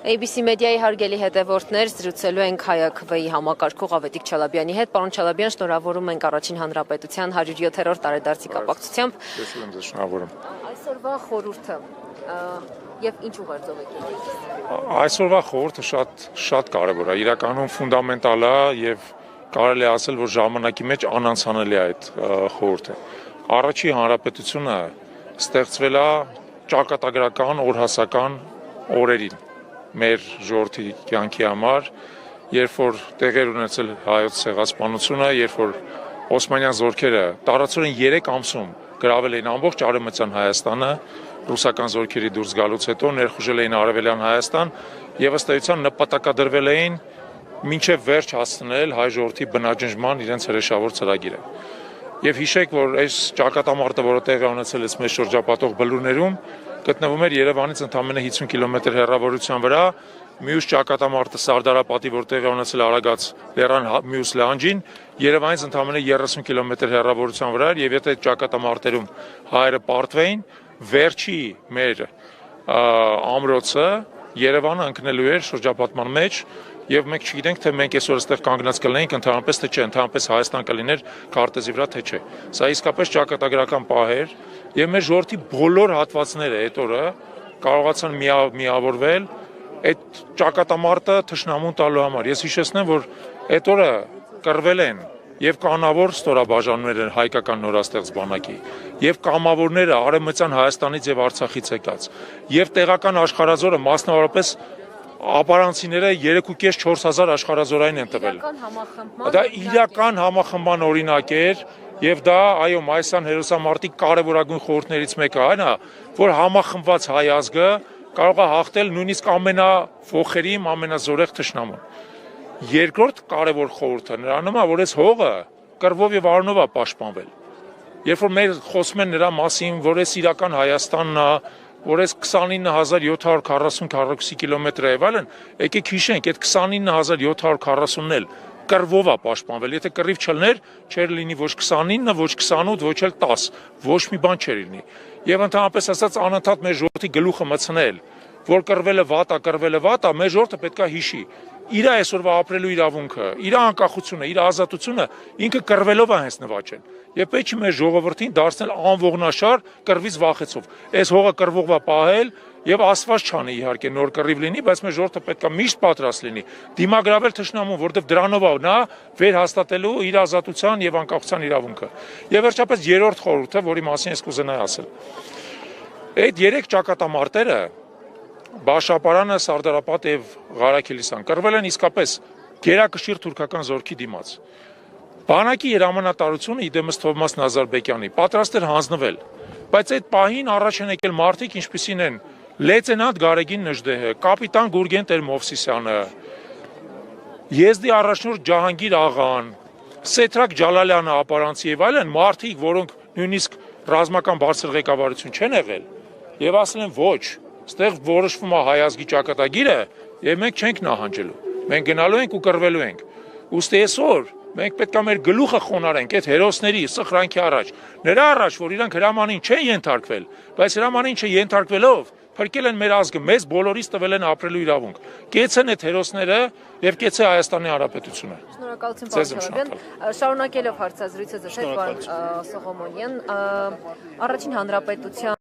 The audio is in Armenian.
ABC մեդիայի հարգելի հետևորդներ, զրուցելու ենք ՀԱՅԱՔՎ-ի համակարգող Ավետիք Չալաբյանի հետ։ Պարոն Չալաբյան, շնորհավորում ենք Առաջին Հանրապետության 107-րդ տարեդարձի կապակցությամբ։ Ես եմ ձեզ շնորհավորում։ Այսօրվա խորհուրդը եւ ինչ ուղերձով եք եկել։ Այսօրվա խորհուրդը շատ կարևոր է, իրականում ֆունդամենտալ է եւ կարելի է ասել, որ ժամանակի մեջ անանցանելի է այդ խորհուրդը։ Առաջին Հանրապետությունը ստեղծվել է ճակատագրական օրհասական օրերին մեր ժողովրդի կյանքի համար, երբ որ տեղեր ունեցել հայոց ցեղասպանությունը, երբ որ Օսմանյան զորքերը տարածորեն 3 ամսում գրավել էին ամբողջ արևմտյան Հայաստանը, ռուսական զորքերի դուրս գալուց հետո ներխուժել էին արևելյան Հայաստան եւ ըստ էության նպատակադրվել էին մինչեւ վերջ հասցնել հայ ժողովրդի բնաջնջման իրենց հրեշավոր ծրագիրը։ Եվ հիշեք, որ այս ճակատամարտը, որը տեղի ունեցել է մեծ շրջապատող բլուրներում, գտնվում էր Երևանից ընդամենը 50 կիլոմետր հեռավորության վրա, մյուս ճակատամարտը Սարդարապատի, որ տեղի ունեցել Արագած լեռան մյուս լանջին, Երևանից ընդամենը 30 կիլոմետր հեռավորության վրա էր, եւ եթե այդ ճակատամարտերում հայերը պարտվեին, վերջի մեր ամրոցը Երևանը ընկնելու էր շրջապատման մեջ, եւ մենք չգիտենք, թե մենք այսօր այստեղ կանգնած կլինենք ընդհանրապես թե չէ, ընդհանրապես Հայաստան կլիներ քարտեզի վրա թե չէ։ Սա իսկապես ճակատագրական պահ էր, եւ մեր ժողովրդի բոլոր հատվածները այդ օրը կարողացան միավորվել այդ ճակատամարտը թշնամուն տալու համար։ Ես հիշեցնեմ, որ այդ օրը կռվել են եւ կանավոր ստորաբաժանումներ հայկական նորաստեղծ բանակի, եւ կամավորները արևմտյան Հայաստանից եւ Արցախից եկած, եւ տեղական աշխարհազորը մասնավորապես ապարանցիները 3.5-4 հազար աշխարհազորային են տվել։ Դա իրական համախմբման օրինակ էր, եւ դա այո մայիսյան հերոսամարտի կարևորագույն խորհուրդներից մեկը այն է, որ համախմբված հայ ազգը կարող է հաղթել նույնիսկ ամենաֆոխերիմ, ամենազորեղ թշնամուն։ Երկրորդ կարևոր խորհուրդը նրանում է, որ այս հողը կռվով եւ արյունով է պաշտպանվել։ Երբ որ մեր խոսում են նրա մասին, որ այս իրական Հայաստանն է, որ այս 29740 կիլոմետրը եւ այլն, եկեք հիշենք, այդ 29740-ն էլ կռվով է պաշտպանվել։ Եթե կռիվ չլներ, չէր լինի ոչ 29, ոչ 28, ոչ էլ 10, ոչ մի բան չէր լինի։ Եվ ընդհանրապես ասած անընդհատ մեր ժողովրդի գլուխը մտցնել, որ կռվելը վատ է, մեր ժողովուրդը պետք է հիշի։ Իր այսօրվա ապրելու իրավունքը, իր անկախությունը, իր ազատությունը ինքը կռվելով է հենց նվաճել։ Եվ պետք է մեր ժողովրդին դարձնել անողնաշար կռվից վախեցով։ Այս հողը կռվողվա պահել եւ աստված չանի իհարկե նոր կռիվ լինի, բայց մեր ժողովուրդը պետք է միշտ պատրաստ լինի դիմագրավել թշնամուն, որովհետեւ դրանով է նա վերհաստատելու իր ազատության եւ անկախության իրավունքը։ Եվ վերջապես երրորդ խորհուրդը, որի մասին ես կուզենայի ասել։ Այդ 3 ճակատամարտերը Բաշապարանը, Սարդարապատ եւ Ղարաքիլիսան կռվել են իսկապես գերակշիռ թուրքական զորքի դիմաց։ Բանակի հրամանատարությունը իդեմս Թովմաս Նազարբեկյանի պատրաստ էր հանձնվել, բայց այդ պահին առաջ են եկել մարդիկ, ինչպիսին են լեյտենանտ Գարեգին Նժդեհը, կապիտան Գուրգեն Տեր-Մովսիսյանը, եզդի առաջնորդ Ջահանգիր աղան, Սեթրակ Ջալալյանը ապարանցի եւ այլն մարդիկ, որոնք նույնիսկ ռազմական բարձր ղեկավարություն չեն եղել, եւ ասել են ոչ, ստեղ որոշվում է հայ ազգի ճակատագիրը եւ մենք չենք նահանջելու։ Մենք գնալու ենք ու կռվելու ենք։ Ուստի այսօր մենք պետք է մեր գլուխը խոնարհենք այդ հերոսների սխրանքի առաջ։ Նրա առաջ, որ իրանք հրամանին չեն ենթարկվել, բայց հրամանին չենթարկվելով փրկել են մեր ազգը, մեզ բոլորիս տվել են ապրելու իրավունք։ Կեցեն այդ հերոսները եւ կեցե Հայաստանի Հանրապետությունը։ Շնորհակալություն պարոն Չալաբյան։ Շարունակելով հարցազրույցը զսպ պարոն Սողոմոնյան, Առաջին Հանրապետության